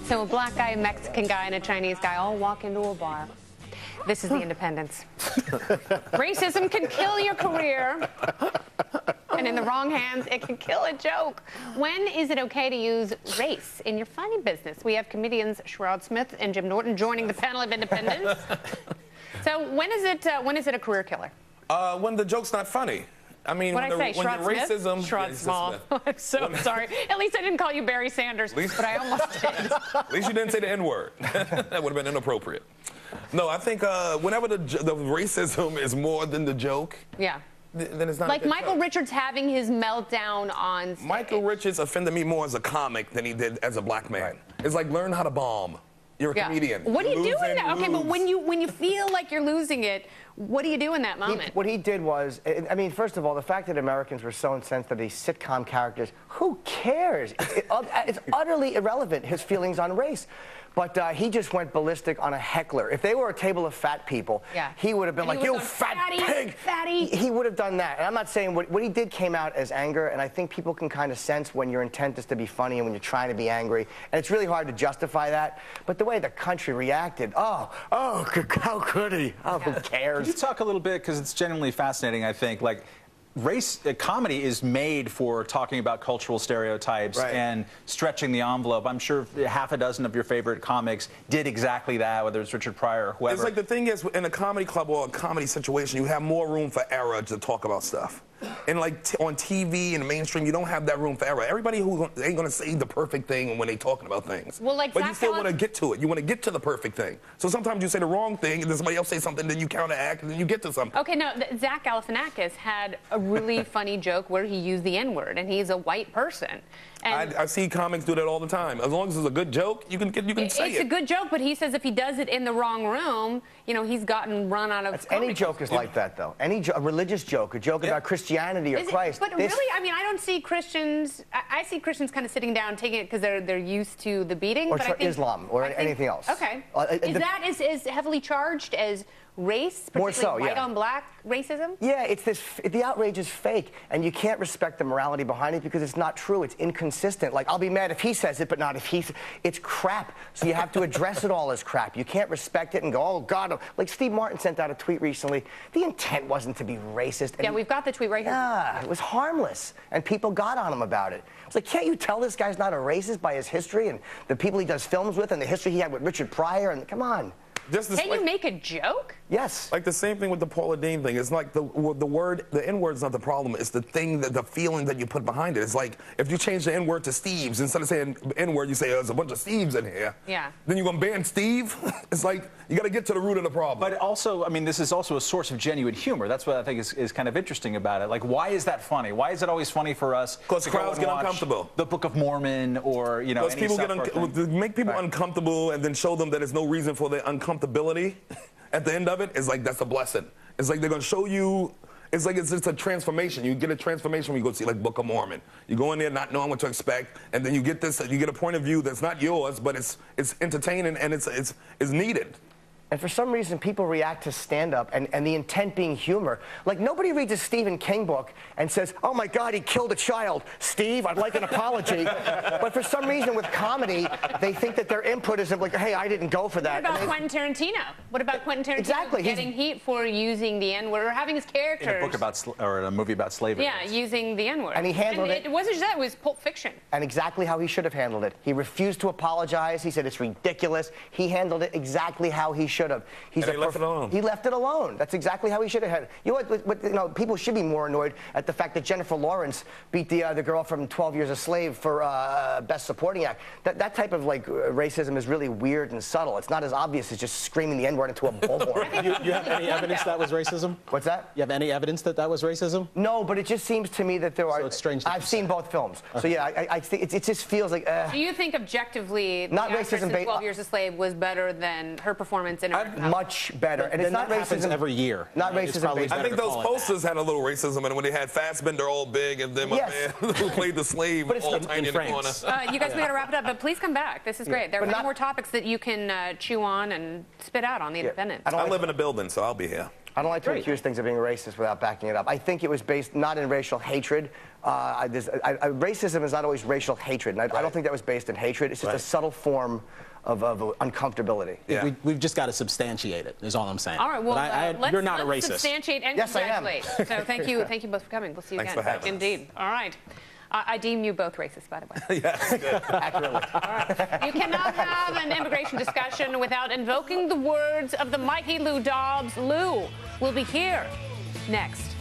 So a black guy, a Mexican guy, and a Chinese guy all walk into a bar. This is the Independence. Racism can kill your career, and in the wrong hands, it can kill a joke. When is it okay to use race in your funny business? We have comedians Sherrod Smith and Jim Norton joining the panel of Independence. So when is it a career killer? When the joke's not funny. I mean, when the racism... Sherrod Small. I'm so sorry. At least I didn't call you Barry Sanders, but I almost did. At least you didn't say the N-word. That would have been inappropriate. No, I think whenever the racism is more than the joke, yeah, then it's not like a good Michael joke. Richards having his meltdown on stage. Michael Richards offended me more as a comic than he did as a black man. Right. It's like, learn how to bomb. You're a comedian. What do you do in that? Okay, but when you feel like you're losing it, what do you do in that moment? What he did was, I mean, first of all, the fact that Americans were so incensed at these sitcom characters, who cares? It's utterly irrelevant, his feelings on race. But he just went ballistic on a heckler. If they were a table of fat people, he would have been like, you fat pig! Fatty. He would have done that. And I'm not saying what he did came out as anger, and I think people can kind of sense when your intent is to be funny and when you're trying to be angry. And it's really hard to justify that. But the way the country reacted, oh, how could he? Oh, who cares? Can you talk a little bit, because it's genuinely fascinating, I think, like, comedy is made for talking about cultural stereotypes and stretching the envelope. I'm sure half a dozen of your favorite comics did exactly that, whether it's Richard Pryor or whoever. It's like the thing is, in a comedy club or a comedy situation, you have more room for error to talk about stuff. And like on TV and the mainstream, you don't have that room for error. Everybody who ain't gonna say the perfect thing when they talking about things. Well, like, but you still want to get to it. You want to get to the perfect thing. So sometimes you say the wrong thing, and then somebody else say something, then you counteract, and then you get to something. Okay, no, Zach Galifianakis had a really funny joke where he used the N-word, and he's a white person. And I see comics do that all the time. As long as it's a good joke, you can say it. It's a good joke, but he says if he does it in the wrong room, you know, he's gotten run out of. Any joke is like that, though. A religious joke, a joke about Christianity or Christ. But really, I mean, I don't see Christians. I see Christians kind of sitting down, taking it because they're used to the beating. Or but I think, Islam or anything else. Okay. Is that as heavily charged as race, particularly white on black racism? Yeah, the outrage is fake, and you can't respect the morality behind it because it's not true. It's inconsistent. Like, I'll be mad if he says it, but not if it's crap. So you have to address it all as crap. You can't respect it and go, oh God. Like Steve Martin sent out a tweet recently. The intent wasn't to be racist. Yeah, we've got the tweet right here. Yeah, it was harmless, and people got on him about it. I was like, can't you tell this guy's not a racist by his history and the people he does films with and the history he had with Richard Pryor? And come on. Can you make a joke? Yes. Like the same thing with the Paula Deen thing. It's like the N-word's not the problem. It's the thing, the feeling that you put behind it. It's like if you change the N-word to Steve's, instead of saying N-word, you say there's a bunch of Steves in here. Yeah. Then you're going to ban Steve? It's like you got to get to the root of the problem. But also, I mean, this is also a source of genuine humor. That's what I think is kind of interesting about it. Like, why is that funny? Why is it always funny for us? Because crowds get uncomfortable. The Book of Mormon or, you know, because people make people uncomfortable and then show them that there's no reason for their uncomfortability. At the end of it, it's like that's a blessing. It's like they're going to show you, it's like it's just a transformation. You get a transformation when you go see like Book of Mormon. You go in there not knowing what to expect, and then you get a point of view that's not yours, but it's entertaining and it's needed. And for some reason, people react to stand-up and the intent being humor. Like, nobody reads a Stephen King book and says, oh, my God, he killed a child. Steve, I'd like an apology. But for some reason, with comedy, they think that their input is like, hey, I didn't go for that. What about Quentin Tarantino? What about Quentin Tarantino getting heat for using the N-word or having his characters... In a book about, or a movie about slavery. Yeah, using the N-word. And he handled it. It wasn't just that, it was Pulp Fiction. And exactly how he should have handled it. He refused to apologize. He said it's ridiculous. He handled it exactly how he should have. He left it alone. He left it alone. That's exactly how he should have had it. You know what? You know, people should be more annoyed at the fact that Jennifer Lawrence beat the girl from 12 Years a Slave for Best Supporting Act. That type of like racism is really weird and subtle. It's not as obvious as just screaming the N-word into a bullhorn. You have any evidence that was racism? What's that? You have any evidence that was racism? No, but it just seems to me that there are. So it's strange. I've seen both films, so yeah, I think it just feels like. Do you think objectively, not the racism? 12 Years a Slave was better than her performance in much better, and it's not racism every year. Not racism. I think those posters had a little racism in it when they had Fassbender all big and then my man who played the slave all tiny in the corner. You guys, we got to wrap it up, but please come back. This is great. There are many more topics that you can chew on and spit out on the Independent. I live in a building, so I'll be here. I don't like to accuse things of being racist without backing it up. I think it was based not in racial hatred. Racism is not always racial hatred, and I don't think that was based in hatred. It's just a subtle form of uncomfortability. Yeah. We've just got to substantiate it, is all I'm saying. All right, well, you're not a let's racist. Substantiate and yes, congratulate. So thank you both for coming. We'll see you Thanks again. for having us. Indeed. All right. I deem you both racist, by the way. Yes, good. Accurately. All right. You cannot have an immigration discussion without invoking the words of the mighty Lou Dobbs. Lou will be here next.